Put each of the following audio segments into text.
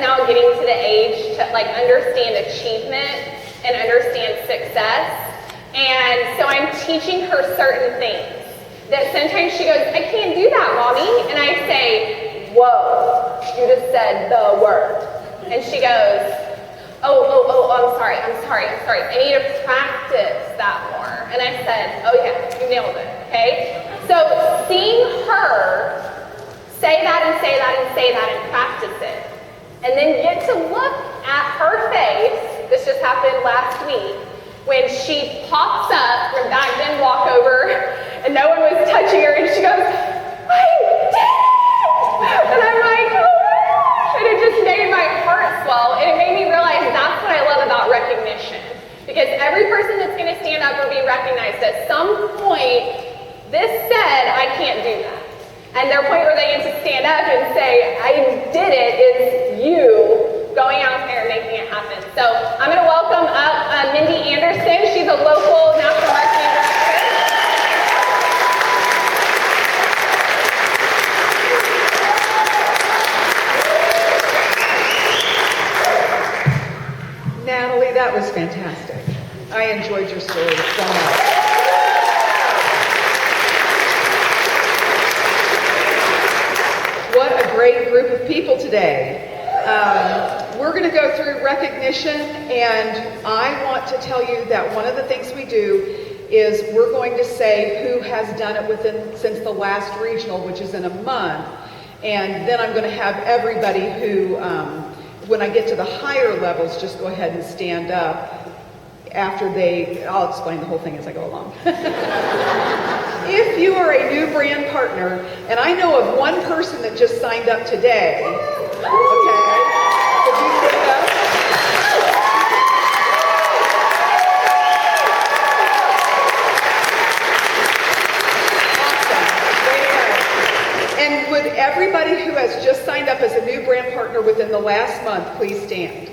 now getting to the age to like understand achievement and understand success. And so I'm teaching her certain things that sometimes she goes, I can't do that, Mommy. And I say, whoa, you just said the word. And she goes, I'm sorry. I need to practice that more. And I said, oh yeah, you nailed it, okay? So seeing her say that and say that and say that and practice it, and then get to look at her face, this just happened last week, when she pops up from back then walkover and no one was touching her and she goes, I did it! And I'm like, oh my gosh, and it just made my heart swell, and it made me realize that's what I love about recognition. Because every person that's going to stand up will be recognized at some point. This said, I can't do that. And their point where they get to stand up and say, I did it, is you going out there and making it happen. So I'm going to welcome up Mindy Anderson. She's a local national marketing director. Natalie, that was fantastic. I enjoyed your story so much. What a great group of people today. We're going to go through recognition, and I want to tell you that one of the things we do is we're going to say who has done it since the last regional, which is in a month, and then I'm going to have everybody who, when I get to the higher levels, just go ahead and stand up after I'll explain the whole thing as I go along. If you are a new brand partner, and I know of one person that just signed up today, okay, would you stand up? Awesome, very good. And would everybody who has just signed up as a new brand partner within the last month please stand?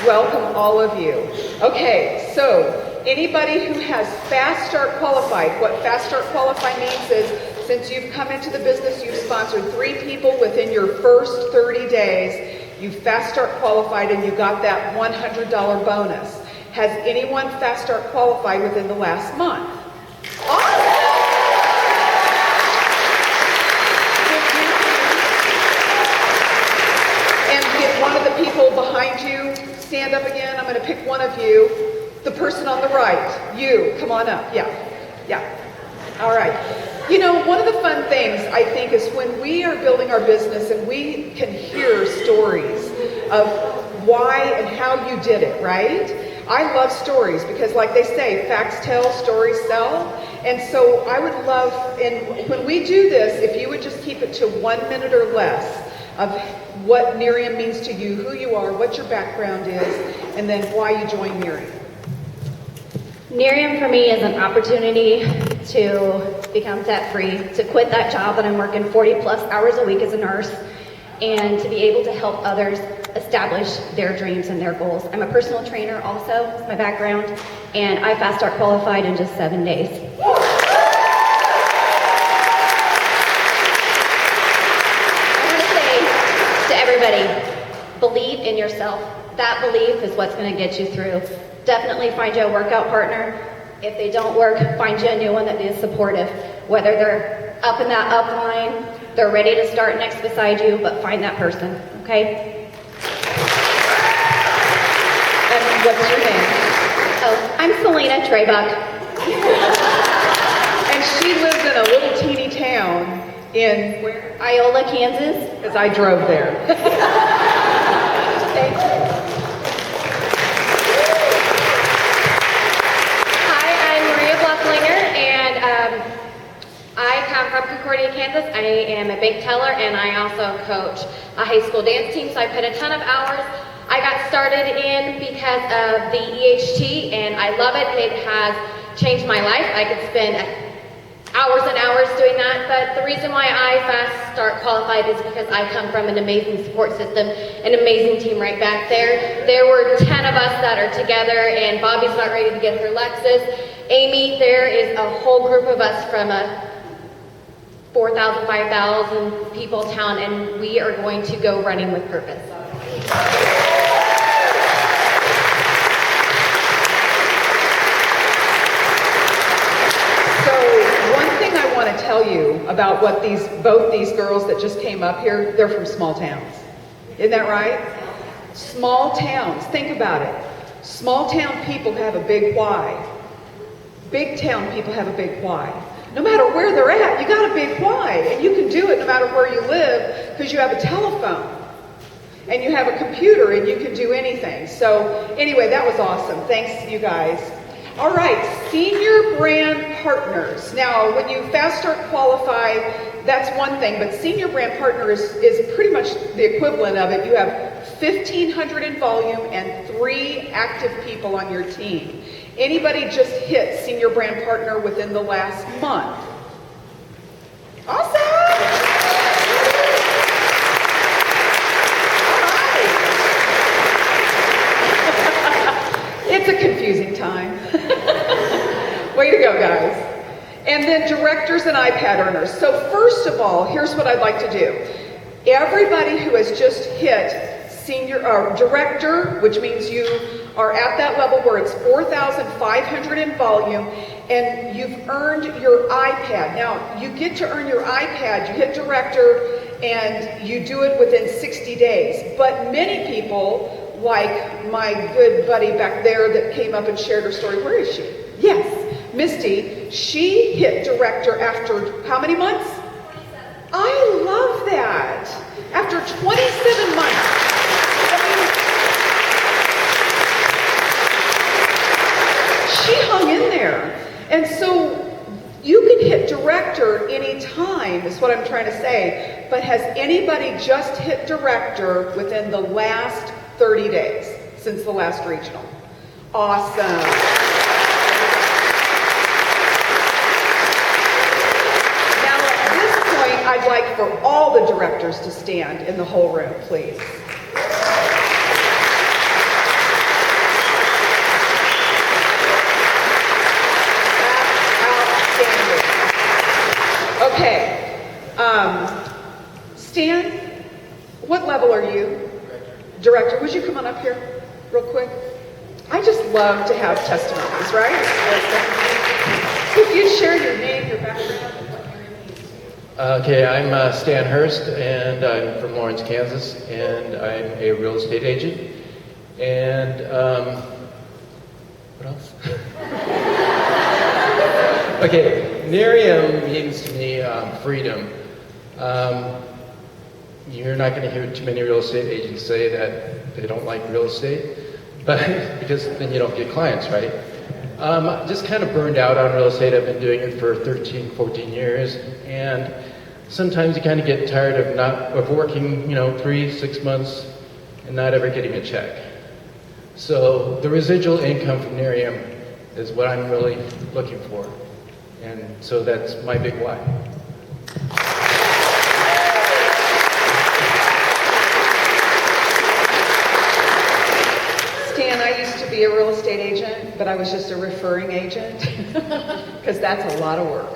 Welcome all of you. Okay, so anybody who has Fast Start Qualified, what Fast Start Qualified means is since you've come into the business, you've sponsored 3 people within your first 30 days, you Fast Start Qualified and you got that $100 bonus. Has anyone Fast Start Qualified within the last month? Awesome! And get one of the people behind you, stand up again. I'm going to pick one of you. The person on the right, you, come on up. Yeah. All right. You know, one of the fun things I think is when we are building our business and we can hear stories of why and how you did it, right? I love stories because like they say, facts tell, stories sell. And so I would love, and when we do this, if you would just keep it to 1 minute or less of what Nerium means to you, who you are, what your background is, and then why you joined Nerium. Nerium for me is an opportunity to become debt-free, to quit that job that I'm working 40 plus hours a week as a nurse, and to be able to help others establish their dreams and their goals. I'm a personal trainer also, that's my background, and I Fast Start Qualified in just 7 days. Believe in yourself. That belief is what's going to get you through. Definitely find you a workout partner. If they don't work, find you a new one that is supportive. Whether they're up in that upline, they're ready to start next beside you, but find that person, okay? And what's your name? Oh, I'm Selena Treybuck. And she lives in a little teeny town in where? Iola, Kansas. Because I drove there. Thank you. Hi, I'm Maria Blocklinger, and I come from Concordia, Kansas. I am a bank teller, and I also coach a high school dance team, so I put a ton of hours. I got started in because of the EHT, and I love it. It has changed my life. I could spend hours and hours doing that, but the reason why I fast start qualified is because I come from an amazing support system, an amazing team right back there. There were 10 of us that are together, and Bobby's not ready to get her Lexus. Amy, there is a whole group of us from a 4,000, 5,000 people town, and we are going to go running with purpose. To tell you about what both these girls that just came up here, they're from small towns. Isn't that right? Small towns, think about it. Small town people have a big why. Big town people have a big why. No matter where they're at, you got a big why. And you can do it no matter where you live because you have a telephone. And you have a computer and you can do anything. So anyway, that was awesome. Thanks, you guys. All right, senior brand partners. Now, when you fast start qualify, that's one thing, but senior brand partner is pretty much the equivalent of it. You have 1,500 in volume and 3 active people on your team. Anybody just hit senior brand partner within the last month? Awesome! It's a confusing time. Way to go, guys. And then directors and iPad earners. So first of all, here's what I'd like to do. Everybody who has just hit senior or director, which means you are at that level where it's 4,500 in volume, and you've earned your iPad. Now, you get to earn your iPad, you hit director, and you do it within 60 days. But many people, like my good buddy back there that came up and shared her story. Where is she? Yes, Misty. She hit director after how many months? 27. I love that. After 27 months. She hung in there. And so you can hit director anytime, is what I'm trying to say. But has anybody just hit director within the last 30 days since the last regional? Awesome. Now at this point, I'd like for all the directors to stand in the whole room, please. That's outstanding. Okay. Stan, what level are you? Director, would you come on up here real quick? I just love to have testimonies, right? So if you'd share your name, your background, and what Nerium means to you. Okay, I'm Stan Hurst, and I'm from Lawrence, Kansas, and I'm a real estate agent. And what else? Okay, Nerium means to me freedom. You're not going to hear too many real estate agents say that they don't like real estate, but because then you don't get clients, right? Just kind of burned out on real estate. I've been doing it for 13, 14 years, and sometimes you kind of get tired of working, 3-6 months and not ever getting a check. So the residual income from Nerium is what I'm really looking for, and so that's my big why. Be a real estate agent, but I was just a referring agent because that's a lot of work.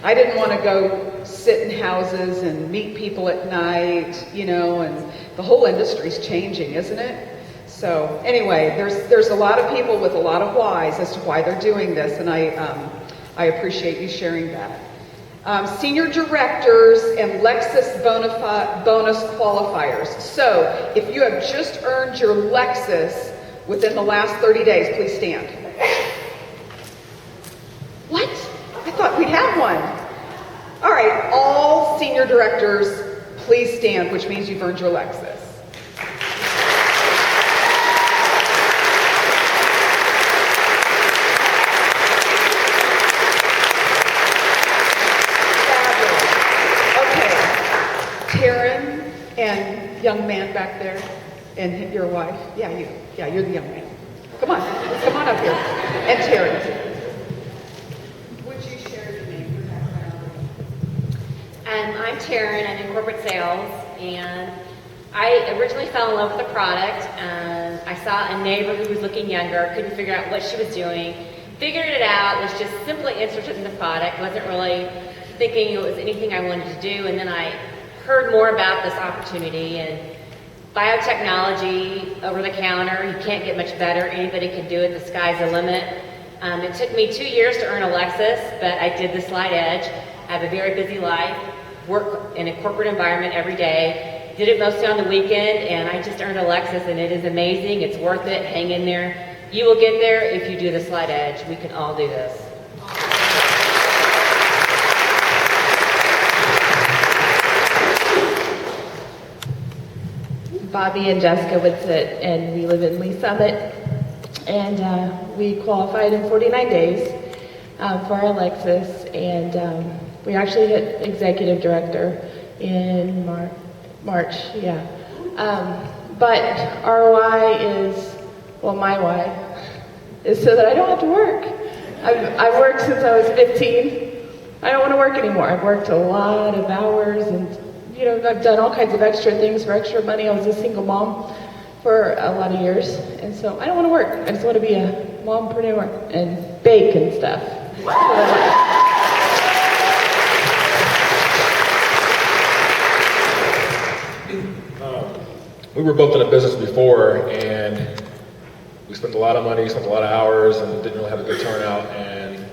I didn't want to go sit in houses and meet people at night, and the whole industry's changing, isn't it? So anyway, there's a lot of people with a lot of whys as to why they're doing this, and I appreciate you sharing that. Senior directors and Lexus bonus qualifiers. So if you have just earned your Lexus within the last 30 days, please stand. What? I thought we'd have one. All right, all senior directors, please stand, which means you've earned your Lexus. Fabulous. Okay, Taryn and young man back there. And your wife? Yeah, you. Yeah, you're the young man. Come on up here. And Terry. Would you share your name? Taryn. I'm in corporate sales, and I originally fell in love with the product. I saw a neighbor who was looking younger, couldn't figure out what she was doing. Figured it out, was just simply interested in the product, wasn't really thinking it was anything I wanted to do, and then I heard more about this opportunity, and biotechnology, over the counter, you can't get much better, anybody can do it, the sky's the limit. It took me 2 years to earn a Lexus, but I did the Slide Edge. I have a very busy life, work in a corporate environment every day, did it mostly on the weekend, and I just earned a Lexus, and it is amazing, it's worth it, hang in there. You will get there if you do the Slide Edge. We can all do this. Bobby and Jessica Whitsitt, and we live in Lee Summit, and we qualified in 49 days for our Lexus, and we actually hit executive director in March, yeah. But our why is, well, my why is so that I don't have to work. I've worked since I was 15. I don't want to work anymore. I've worked a lot of hours, and you know, I've done all kinds of extra things for extra money. I was a single mom for a lot of years, and so I don't want to work. I just want to be a mompreneur and bake and stuff. We were both in a business before, and we spent a lot of money, spent a lot of hours, and didn't really have a good turnout. And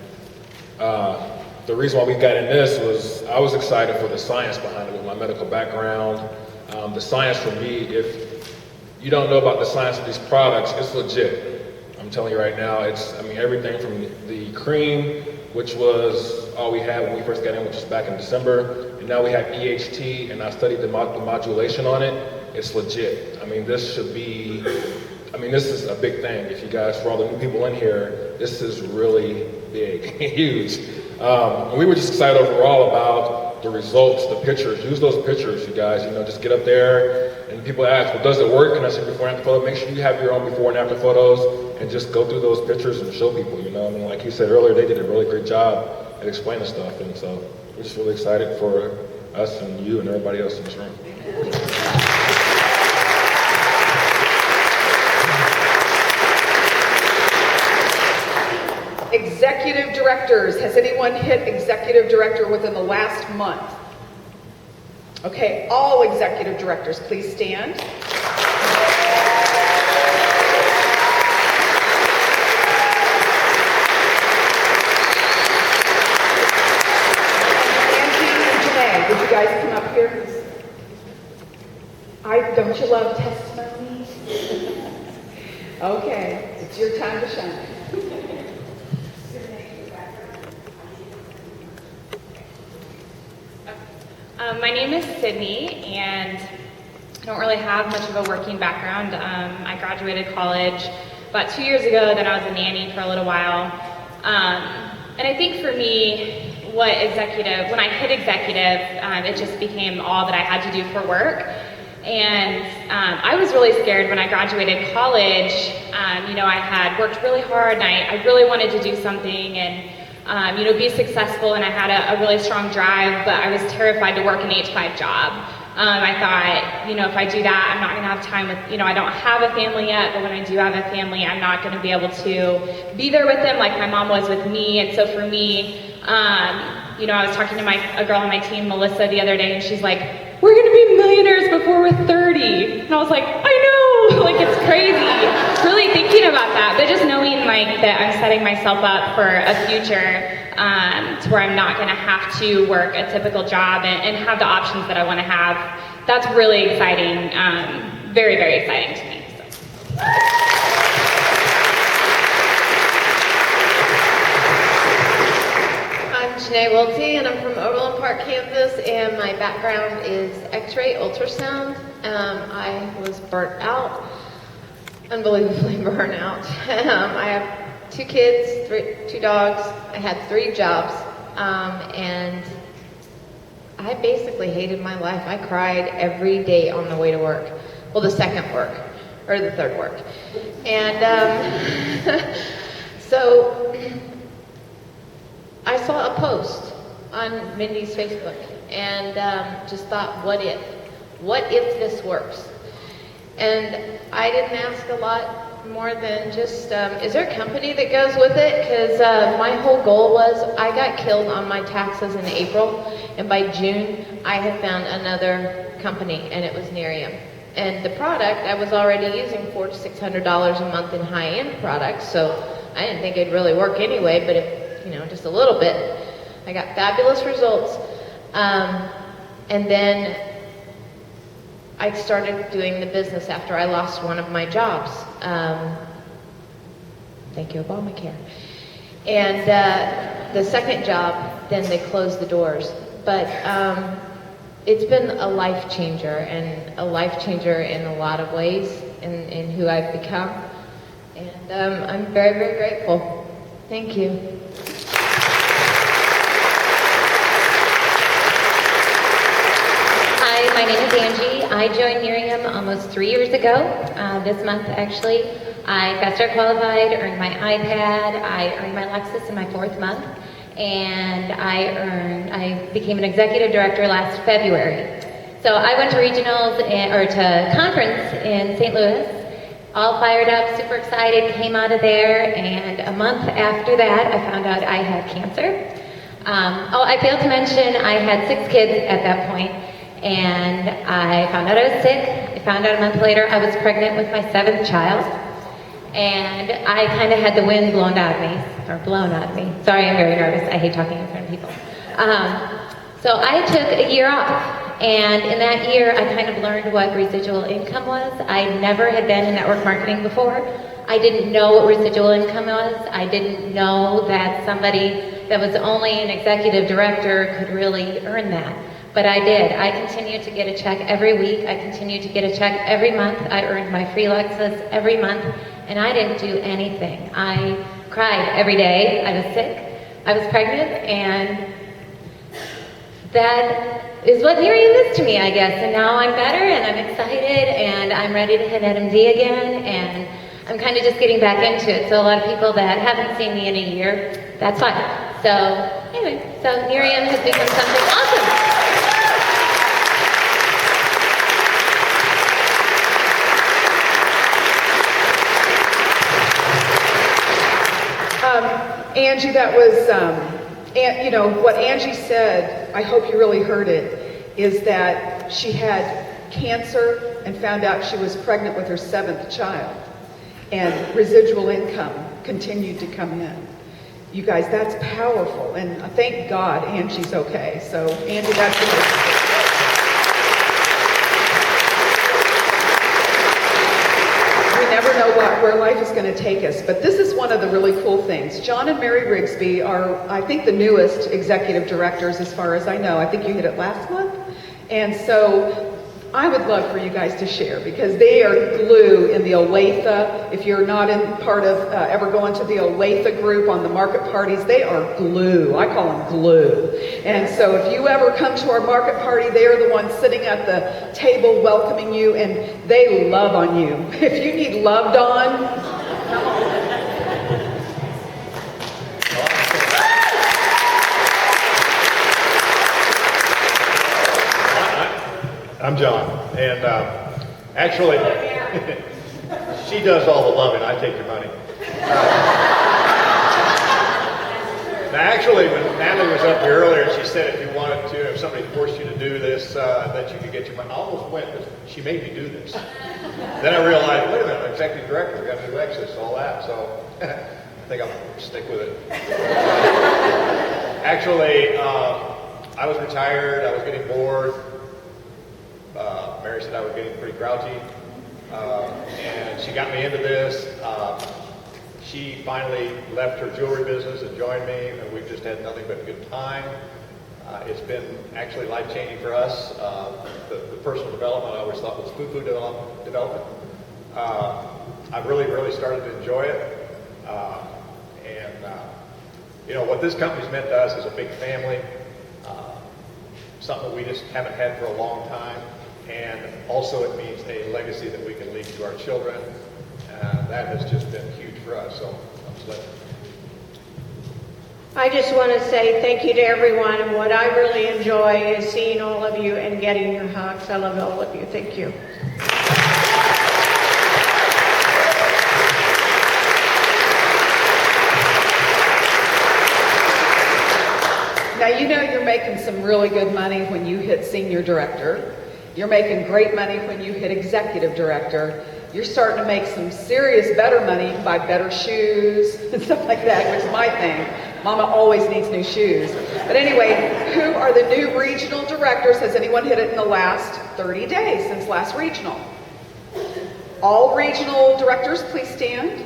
the reason why we got in this was I was excited for the science behind it with my medical background. The science for me, if you don't know about the science of these products, it's legit. I'm telling you right now, everything from the cream, which was all we had when we first got in, which was back in December, and now we have EHT, and I studied the modulation on it. It's legit. This is a big thing. If you guys, for all the new people in here, this is really big, huge. We were just excited overall about the results, the pictures. Use those pictures, you guys. Just get up there, and people ask, well, does it work? And I say before and after photo. Make sure you have your own before and after photos, and just go through those pictures and show people. Like you said earlier, they did a really great job at explaining stuff, and so we're just really excited for us and you and everybody else in this room. Executive directors. Has anyone hit executive director within the last month? Okay, all executive directors, please stand. Angie and Janae, would you guys come up here? Don't you love testimony? Okay, it's your time to shine. My name is Sydney, and I don't really have much of a working background. I graduated college about 2 years ago, then I was a nanny for a little while. And I think for me, when I hit executive, it just became all that I had to do for work. And I was really scared when I graduated college. I had worked really hard, and I really wanted to do something and be successful, and I had a really strong drive, but I was terrified to work an 8-to-5 job. I thought, if I do that, I'm not going to have time with, I don't have a family yet, but when I do have a family, I'm not going to be able to be there with them like my mom was with me. And so for me, I was talking to a girl on my team, Melissa, the other day, and she's like, we're going to be millionaires before we're 30. And I was like, I know, it's crazy. Really thinking about that, but just knowing that I'm setting myself up for a future to where I'm not going to have to work a typical job and have the options that I want to have. That's really exciting, very, very exciting to me. So. I'm Janae Welty, and I'm from Overland Park, Kansas, and my background is X-ray ultrasound. I was burnt out, unbelievably burnt out. I have 2 kids, 2 dogs. I had 3 jobs, and I basically hated my life. I cried every day on the way to work. Well, the second work, or the third work. And so I saw a post on Mindy's Facebook, and just thought, what if? What if this works? And I didn't ask a lot more than just, is there a company that goes with it? Because my whole goal was, I got killed on my taxes in April, and by June, I had found another company, and it was Nerium. And the product, I was already using $400 to $600 a month in high-end products, so I didn't think it'd really work anyway, but if, you know, just a little bit. I got fabulous results. And then I started doing the business after I lost one of my jobs. Thank you, Obamacare. And the second job, then they closed the doors. But it's been a life changer, and a life changer in a lot of ways in who I've become. And I'm very, very grateful. Thank you. Hi, my name is Angie. I joined Nerium almost 3 years ago, this month actually. I fast start qualified, earned my iPad, I earned my Lexus in my 4th month, and I became an executive director last February. So I went to regionals, to conference in St. Louis, all fired up, super excited, came out of there, and a month after that, I found out I had cancer. I failed to mention I had 6 kids at that point, and I found out I was sick. I found out a month later I was pregnant with my 7th child, and I kind of had the wind blown out of me. Sorry, I'm very nervous. I hate talking in front of people. So I took a year off, and in that year I kind of learned what residual income was. I never had been in network marketing before. I didn't know what residual income was. I didn't know that somebody that was only an executive director could really earn that. But I did. I continued to get a check every week. I continued to get a check every month. I earned my free Lexus every month, and I didn't do anything. I cried every day. I was sick. I was pregnant, and that is what Nerium is to me, I guess. And now I'm better, and I'm excited, and I'm ready to hit NMD again, and I'm kind of just getting back into it. So a lot of people that haven't seen me in a year, that's fine. So anyway, so Nerium has become something awesome. Angie, that was, you know, what Angie said, I hope you really heard it, is that she had cancer and found out she was pregnant with her 7th child, and residual income continued to come in. You guys, that's powerful, and thank God Angie's okay. So, Angie, that's amazing. Never know where life is going to take us, but this is one of the really cool things. John and Mary Rigsby are, I think, the newest executive directors as far as I know. I think you hit it last month. And so I would love for you guys to share, because they are glue in the Olathe. If you're not in part of ever going to the Olathe group on the market parties, they are glue. I call them glue. And so if you ever come to our market party, they are the ones sitting at the table welcoming you, and they love on you. If you need loved on, come on. I'm John, and actually, she does all the loving. I take your money. Now, actually, when Natalie was up here earlier, she said if you wanted to, if somebody forced you to do this, that you could get your money. I almost went, because she made me do this. Then I realized, wait a minute, I'm executive director, got to do Lexus, all that, so I think I'll stick with it. Actually, I was retired, I was getting bored. Mary said I was getting pretty grouchy, and she got me into this. She finally left her jewelry business and joined me, and we've just had nothing but a good time. It's been actually life-changing for us. The personal development I always thought was food development. I've really started to enjoy it. You know, what this company's meant to us is a big family, something that we just haven't had for a long time. And also it means a legacy that we can leave to our children. That has just been huge for us. So I'm just letting I just want to say thank you to everyone, and what I really enjoy is seeing all of you and getting your hugs. I love all of you. Thank you. Now, you know you're making some really good money when you hit senior director. You're making great money when you hit executive director. You're starting to make some serious better money. You can buy better shoes and stuff like that, which is my thing. Mama always needs new shoes. But anyway, who are the new regional directors? Has anyone hit it in the last 30 days since last regional? All regional directors, please stand.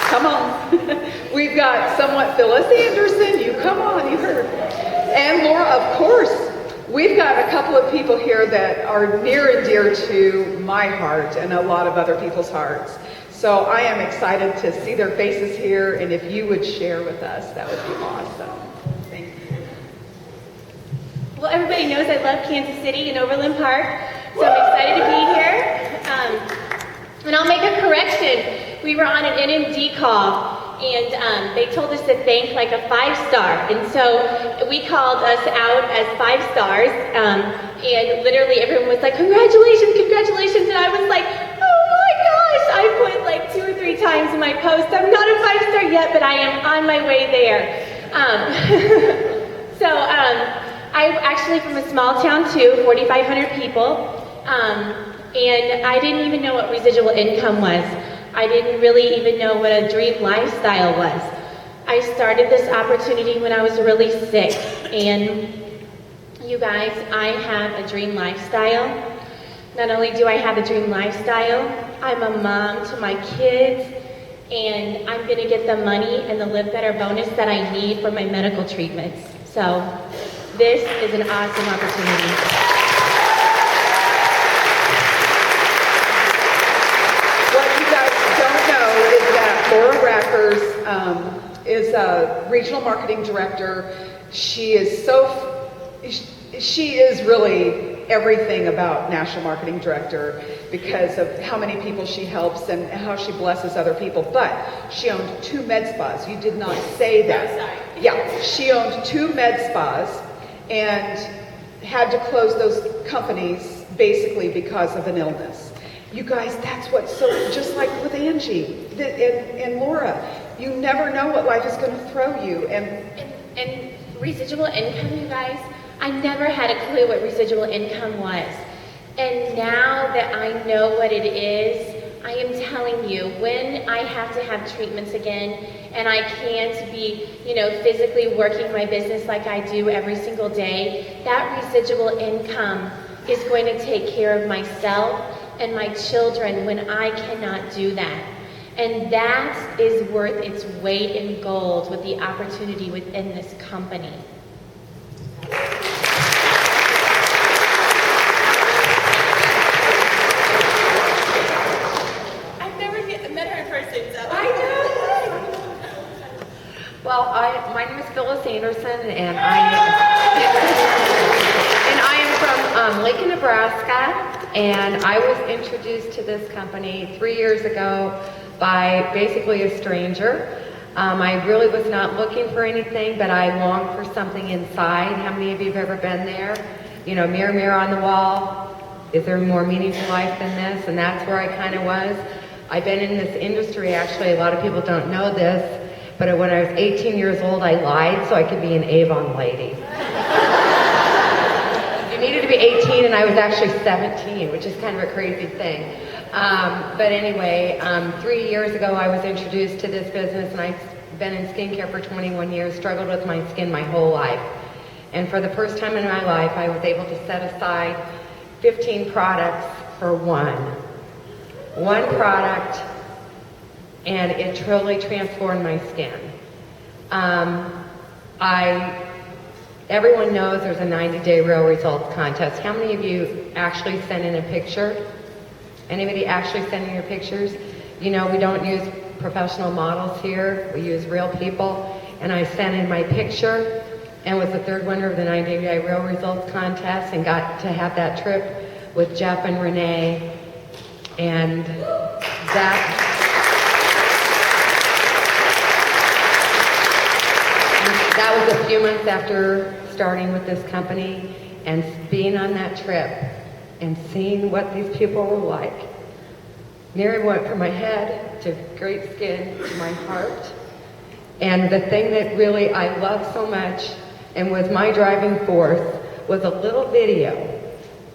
Come on. We've got Phyllis Anderson. You come on, you heard. And Laura, of course. We've got a couple of people here that are near and dear to my heart and a lot of other people's hearts. So I am excited to see their faces here, and if you would share with us, that would be awesome. Thank you. Well, everybody knows I love Kansas City and Overland Park, so I'm excited to be here. And I'll make a correction. We were on an NMD call, and they told us to thank like a 5-star. And so we called us out as 5 stars, and literally everyone was like, congratulations, congratulations. And I was like, oh my gosh, I put like 2 or 3 times in my post, I'm not a 5-star yet, but I am on my way there. I'm actually from a small town too, 4,500 people. And I didn't even know what residual income was. I didn't really even know what a dream lifestyle was. I started this opportunity when I was really sick. And you guys, I have a dream lifestyle. Not only do I have a dream lifestyle, I'm a mom to my kids, and I'm gonna get the money and the Live Better bonus that I need for my medical treatments. So this is an awesome opportunity. Laura Rackers is a regional marketing director. She is really everything about national marketing director because of how many people she helps and how she blesses other people. But she owned 2 med spas. You did not say that. Yeah, she owned 2 med spas and had to close those companies basically because of an illness. You guys, that's what's so, just like with Angie and Laura, you never know what life is going to throw you. And residual income, you guys, I never had a clue what residual income was. And now that I know what it is, I am telling you, when I have to have treatments again and I can't be, physically working my business like I do every single day, that residual income is going to take care of myself and my children when I cannot do that. And that is worth its weight in gold with the opportunity within this company. I've never met her in person, so. I know. Well, my name is Phyllis Anderson, and I am from Lincoln, Nebraska. And I was introduced to this company 3 years ago by basically a stranger. I really was not looking for anything, but I longed for something inside. How many of you have ever been there? Mirror, mirror on the wall. Is there more meaning to life than this? And that's where I kind of was. I've been in this industry, actually, a lot of people don't know this, but when I was 18 years old, I lied so I could be an Avon lady. Needed to be 18 and I was actually 17, which is kind of a crazy thing. But anyway, 3 years ago I was introduced to this business, and I've been in skincare for 21 years, struggled with my skin my whole life. And for the first time in my life, I was able to set aside 15 products for one product, and it truly transformed my skin. Everyone knows there's a 90-day real results contest. How many of you actually send in a picture? Anybody actually send in your pictures? We don't use professional models here. We use real people. And I sent in my picture, and was the third winner of the 90-day Real Results Contest and got to have that trip with Jeff and Renee. And that was a few months after starting with this company and being on that trip and seeing what these people were like. Nerium went from my head to great skin to my heart. And the thing that really I love so much and was my driving force was a little video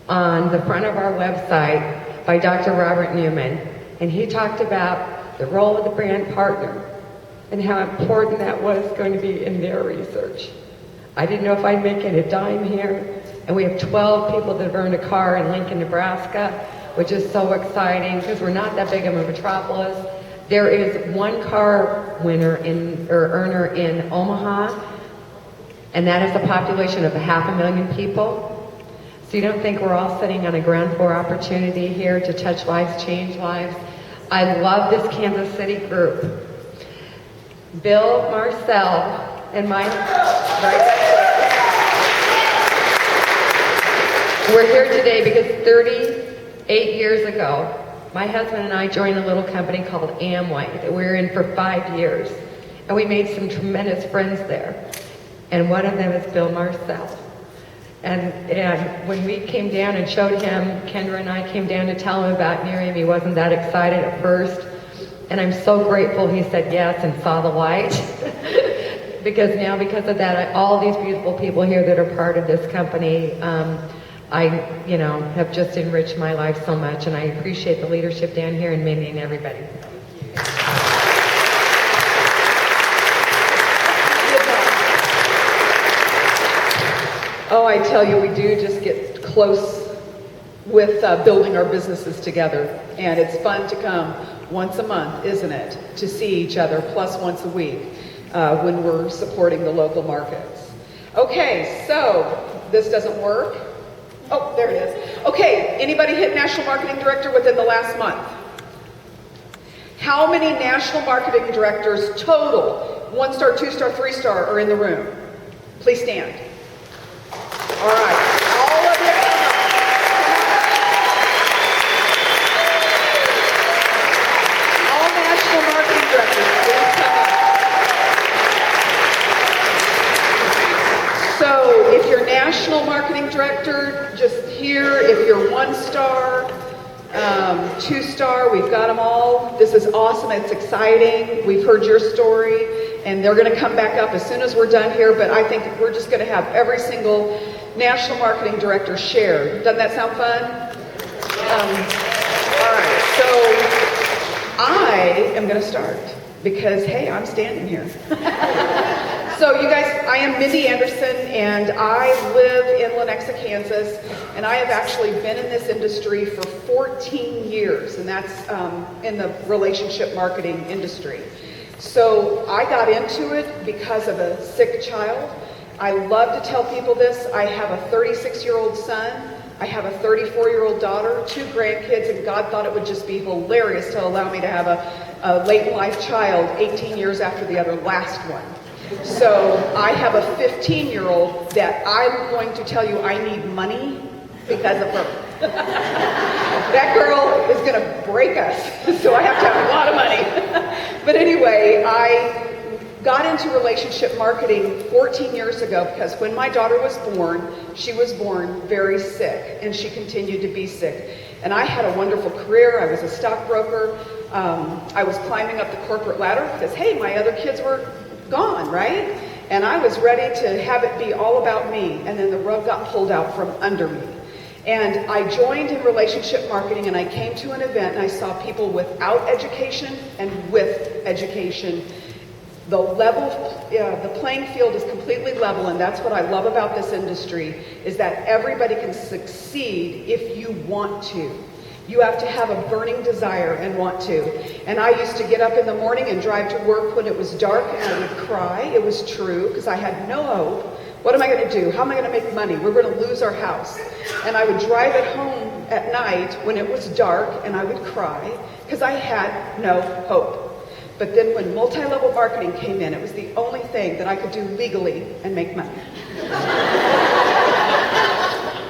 on the front of our website by Dr. Robert Newman. And he talked about the role of the brand partner and how important that was going to be in their research. I didn't know if I'd make it a dime here. And we have 12 people that have earned a car in Lincoln, Nebraska, which is so exciting because we're not that big of a metropolis. There is one car winner earner in Omaha, and that is a population of 500,000 people. So you don't think we're all sitting on a ground floor opportunity here to touch lives, change lives. I love this Kansas City group. Bill, Marcel, and my we're here today because 38 years ago, my husband and I joined a little company called Amway that we were in for 5 years. And we made some tremendous friends there. And one of them is Bill Marcel. And when we came down and showed him, Kendra and I came down to tell him about Nerium, he wasn't that excited at first. And I'm so grateful he said yes and saw the light. Because now, because of that, all these beautiful people here that are part of this company, I have just enriched my life so much, and I appreciate the leadership down here and Mindy and everybody. Oh, I tell you, we do just get close with building our businesses together, and it's fun to come once a month, isn't it, to see each other, plus once a week when we're supporting the local markets. Okay, so this doesn't work. Oh, there it is. Okay, anybody hit National Marketing Director within the last month? How many National Marketing Directors total, 1-star, 2-star, 3-star, are in the room? Please stand. All right, all of you. All National Marketing Directors, please come up. So if you're National Marketing Director, just here. If you're 1-star, 2-star, we've got them all. This is awesome. It's exciting. We've heard your story, and they're going to come back up as soon as we're done here, but I think we're just going to have every single National Marketing Director shared. Doesn't that sound fun? All right, so I am going to start because, hey, I'm standing here. So you guys, I am Mindy Anderson, and I live in Lenexa, Kansas, and I have actually been in this industry for 14 years, and that's in the relationship marketing industry. So I got into it because of a sick child. I love to tell people this. I have a 36-year-old son. I have a 34-year-old daughter, 2 grandkids, and God thought it would just be hilarious to allow me to have a late-in-life child 18 years after the other last one. So I have a 15-year-old that I'm going to tell you I need money because of her. That girl is going to break us, so I have to have a lot of money. But anyway, I got into relationship marketing 14 years ago because when my daughter was born, she was born very sick, and she continued to be sick. And I had a wonderful career. I was a stockbroker. I was climbing up the corporate ladder because, hey, my other kids were gone, right? And I was ready to have it be all about me, and then the rug got pulled out from under me. And I joined in relationship marketing, and I came to an event, and I saw people without education and with education. The playing field is completely level, and that's what I love about this industry, is that everybody can succeed if you want to. You have to have a burning desire and want to. And I used to get up in the morning and drive to work when it was dark, and I would cry. It was true, because I had no hope. What am I going to do? How am I going to make money? We're going to lose our house. And I would drive it home at night when it was dark, and I would cry, because I had no hope. But then when multi-level marketing came in, it was the only thing that I could do legally and make money.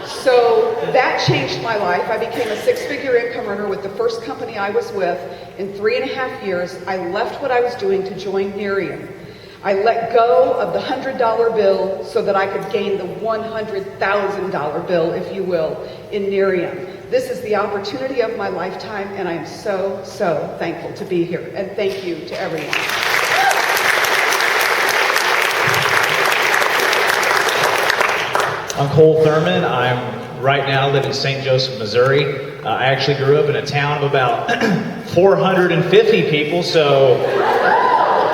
So that changed my life. I became a 6-figure income earner with the first company I was with. In 3.5 years, I left what I was doing to join Nerium. I let go of the $100 bill so that I could gain the $100,000 bill, if you will, in Nerium. This is the opportunity of my lifetime, and I am so, so thankful to be here. And thank you to everyone. I'm Cole Thurman. I'm right now live in St. Joseph, Missouri. I actually grew up in a town of about 450 people, so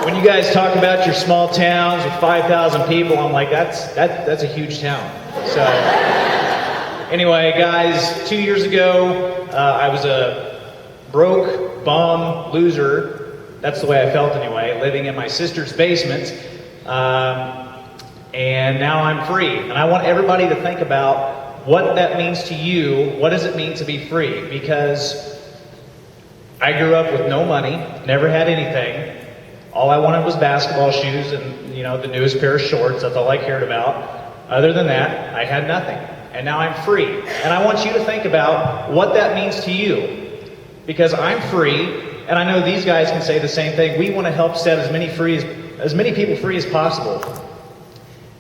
when you guys talk about your small towns with 5,000 people, I'm like, that's a huge town. So anyway, guys, 2 years ago, I was a broke, bum, loser. That's the way I felt anyway, living in my sister's basement. And now I'm free. And I want everybody to think about what that means to you. What does it mean to be free? Because I grew up with no money, never had anything. All I wanted was basketball shoes and, the newest pair of shorts. That's all I cared about. Other than that, I had nothing. And now I'm free. And I want you to think about what that means to you. Because I'm free, and I know these guys can say the same thing. We want to help set as many people free as possible.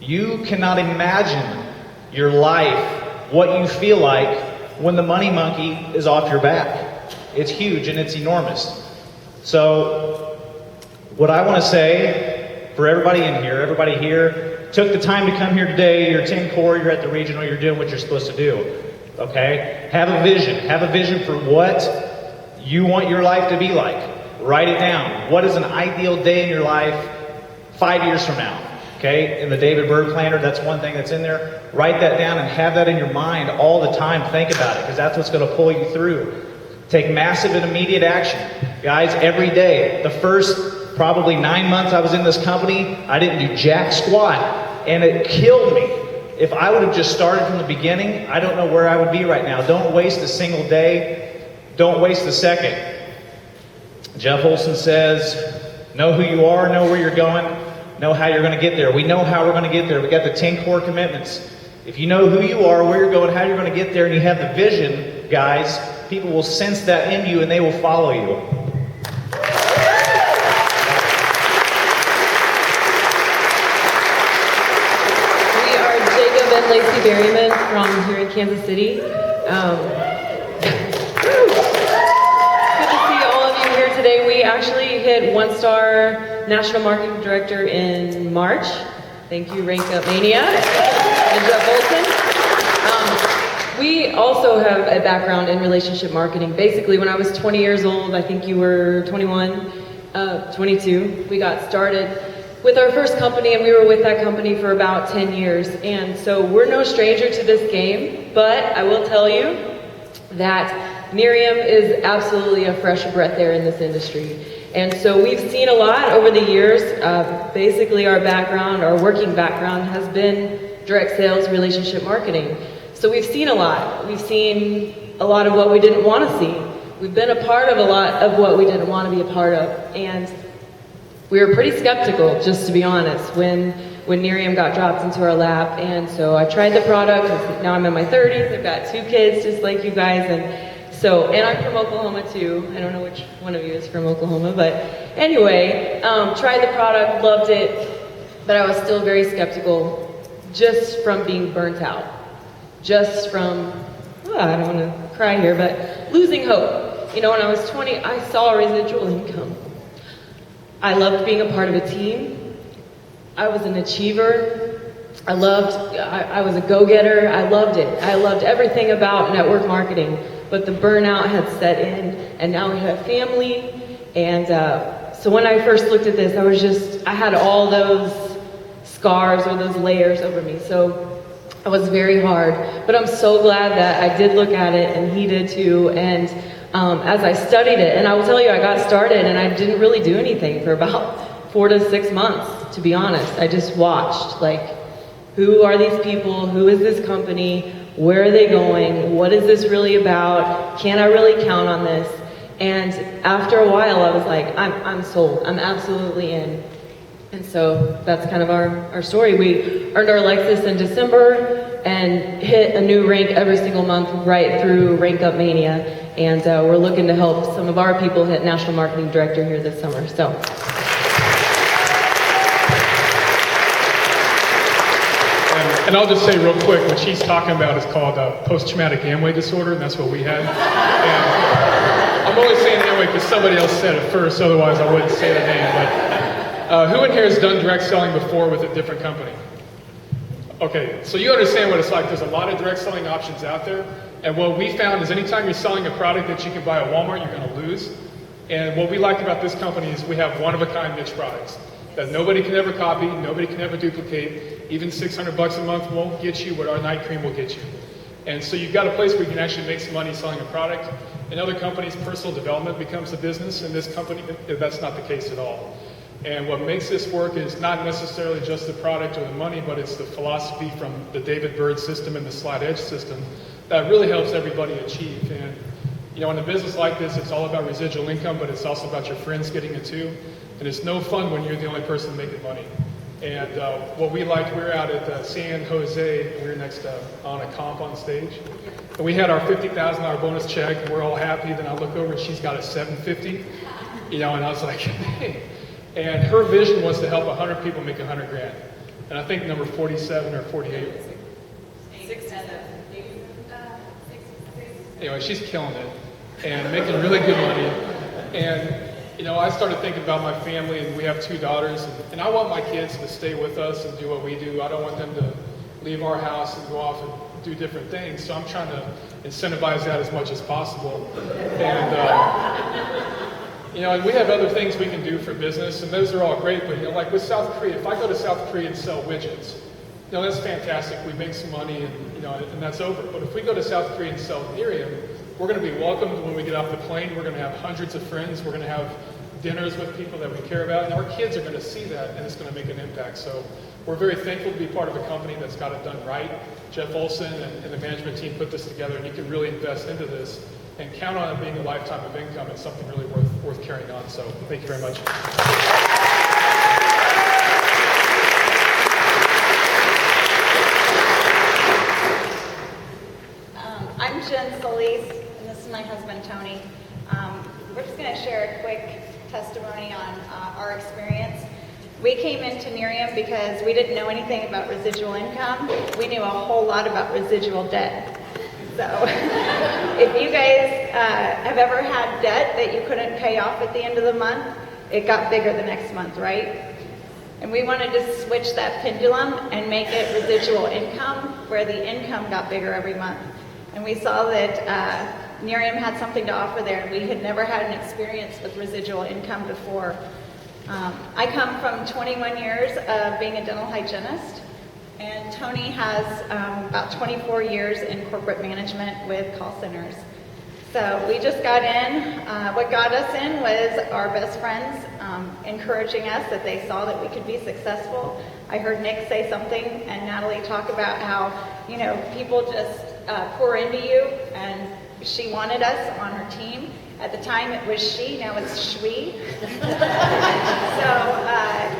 You cannot imagine your life, what you feel like when the money monkey is off your back. It's huge and it's enormous. So what I want to say for everybody in here, everybody here took the time to come here today, you're 10 core, you're at the regional, you're doing what you're supposed to do. Okay? Have a vision for what you want your life to be like. Write it down. What is an ideal day in your life 5 years from now? Okay, in the David Bird Planner, that's one thing that's in there. Write that down and have that in your mind all the time. Think about it, because that's what's going to pull you through. Take massive and immediate action. Guys, every day, the first probably 9 months I was in this company, I didn't do jack squat, and it killed me. If I would have just started from the beginning, I don't know where I would be right now. Don't waste a single day. Don't waste a second. Jeff Olson says, know who you are, know where you're going, know how you're going to get there. We know how we're going to get there. We got the 10 core commitments. If you know who you are, where you're going, how you're going to get there, and you have the vision, guys, people will sense that in you and they will follow you. We are Jacob and Lacey Berryman from here in Kansas City. Good to see all of you here today. We actually hit 1-star National Marketing Director in March. Thank you, Rank Up Mania and Jeff Olson. We also have a background in relationship marketing. Basically, when I was 20 years old, I think you were 21, 22, we got started with our first company, and we were with that company for about 10 years. And so we're no stranger to this game, but I will tell you that Nerium is absolutely a fresh breath air in this industry. And so we've seen a lot over the years. Basically our background, our working background has been direct sales, relationship marketing. So we've seen a lot. We've seen a lot of what we didn't want to see. We've been a part of a lot of what we didn't want to be a part of. And we were pretty skeptical, just to be honest, when Nerium got dropped into our lap. And so I tried the product. Now I'm in my 30s. I've got 2 kids just like you guys. And I'm from Oklahoma too. I don't know which one of you is from Oklahoma, but anyway, tried the product, loved it, but I was still very skeptical just from being burnt out. Just from, I don't want to cry here, but losing hope. When I was 20, I saw residual income. I loved being a part of a team. I was an achiever. I was a go-getter. I loved it. I loved everything about network marketing. But the burnout had set in, and now we have family. And so when I first looked at this, I had all those scars or those layers over me. So it was very hard. But I'm so glad that I did look at it, and he did too. And as I studied it, and I will tell you, I got started, and I didn't really do anything for about 4 to 6 months, to be honest. I just watched, who are these people? Who is this company? Where are they going? What is this really about? Can I really count on this? And after a while, I was like, I'm sold. I'm absolutely in. And so that's kind of our story. We earned our Lexus in December and hit a new rank every single month right through Rank Up Mania. And we're looking to help some of our people hit National Marketing Director here this summer. So. And I'll just say real quick, what she's talking about is called post-traumatic amway disorder, and that's what we had. And I'm only saying amway because somebody else said it first, otherwise I wouldn't say the name. But who in here has done direct selling before with a different company? Okay, so you understand what it's like. There's a lot of direct selling options out there, and what we found is anytime you're selling a product that you can buy at Walmart, you're going to lose. And what we liked about this company is we have one-of-a-kind niche products that nobody can ever copy, nobody can ever duplicate. Even $600 a month won't get you what our night cream will get you. And so you've got a place where you can actually make some money selling a product. In other companies, personal development becomes a business. In this company, that's not the case at all. And what makes this work is not necessarily just the product or the money, but it's the philosophy from the David Bird system and the Slide Edge system that really helps everybody achieve. And you know, in a business like this, it's all about residual income, but it's also about your friends getting it too. And it's no fun when you're the only person making money. And what we liked, we were out at San Jose, we were next on a comp on stage. And we had our $50,000 bonus check, and we're all happy. Then I look over and she's got a $750, you know, and I was like, hey. And her vision was to help 100 people make 100 grand. And I think number 47 or 48. Anyway, she's killing it and making really good money. And you know, I started thinking about my family, and we have 2 daughters, and I want my kids to stay with us and do what we do. I don't want them to leave our house and go off and do different things, so I'm trying to incentivize that as much as possible. And, you know, and we have other things we can do for business, and those are all great, but, you know, like with South Korea, if I go to South Korea and sell widgets, you know, that's fantastic. We make some money, and, you know, and that's over. But if we go to South Korea and sell Nerium, we're going to be welcomed when we get off the plane. We're going to have hundreds of friends. We're going to have dinners with people that we care about. And our kids are going to see that, and it's going to make an impact. So we're very thankful to be part of a company that's got it done right. Jeff Olson and the management team put this together, and you can really invest into this and count on it being a lifetime of income and something really worth carrying on. So thank you very much. I'm Jen Solis, and this is my husband, Tony. We're just going to share a quick testimony on our experience. We came into Nerium because we didn't know anything about residual income. We knew a whole lot about residual debt. So if you guys have ever had debt that you couldn't pay off at the end of the month, it got bigger the next month, right? And we wanted to switch that pendulum and make it residual income, where the income got bigger every month. And we saw that Nerium had something to offer there, and we had never had an experience with residual income before. I come from 21 years of being a dental hygienist, and Tony has about 24 years in corporate management with call centers. So we just got in. What got us in was our best friends encouraging us that they saw that we could be successful. I heard Nick say something and Natalie talk about how, you know, people just pour into you, and she wanted us on her team. At the time it was she, now it's shwe. So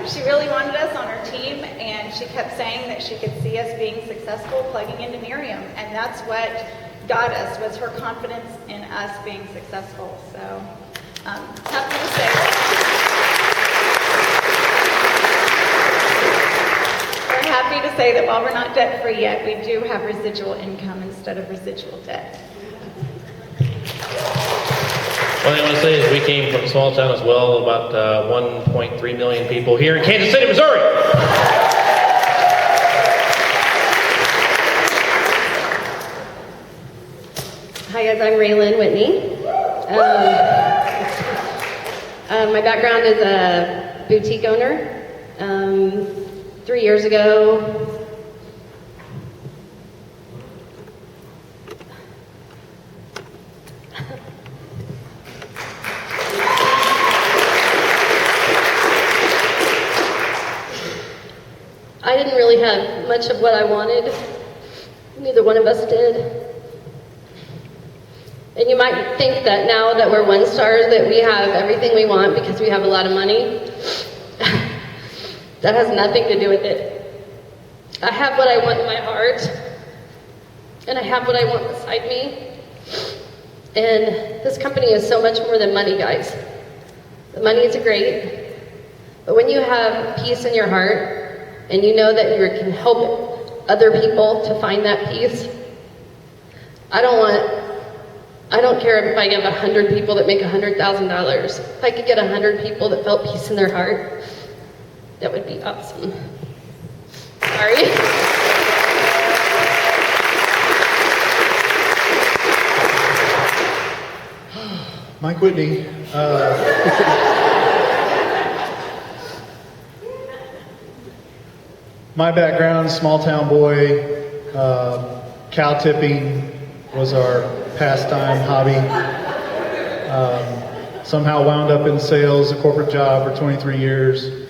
she really wanted us on her team, and she kept saying that she could see us being successful plugging into Nerium, and that's what got us, was her confidence in us being successful. So happy to say we're happy to say that while we're not debt free yet, we do have residual income instead of residual debt. One thing I want to say is we came from a small town as well, about 1.3 million people here in Kansas City, Missouri. Hi guys, I'm Raylan Whitney. My background is a boutique owner. 3 years ago, I didn't really have much of what I wanted. Neither one of us did. And you might think that now that we're one stars that we have everything we want because we have a lot of money. That has nothing to do with it. I have what I want in my heart, and I have what I want beside me. And this company is so much more than money, guys. The money is great, but when you have peace in your heart, and you know that you can help other people to find that peace, I don't care if I get 100 people that make $100,000. If I could get 100 people that felt peace in their heart, that would be awesome. Sorry. Mike Whitney. My background, small town boy, cow tipping was our pastime hobby. Somehow wound up in sales, a corporate job for 23 years.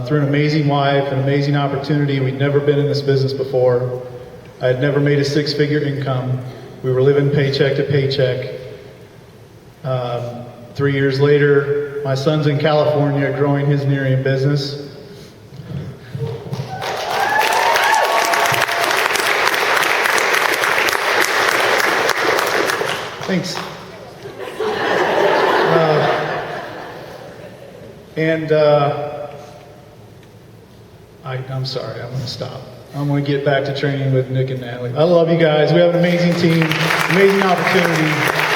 Through an amazing wife, an amazing opportunity. We'd never been in this business before. I had never made a six-figure income. We were living paycheck to paycheck. 3 years later, my son's in California growing his Nerium business. Thanks. I'm sorry, I'm going to stop. I'm going to get back to training with Nick and Natalie. I love you guys. We have an amazing team, amazing opportunity.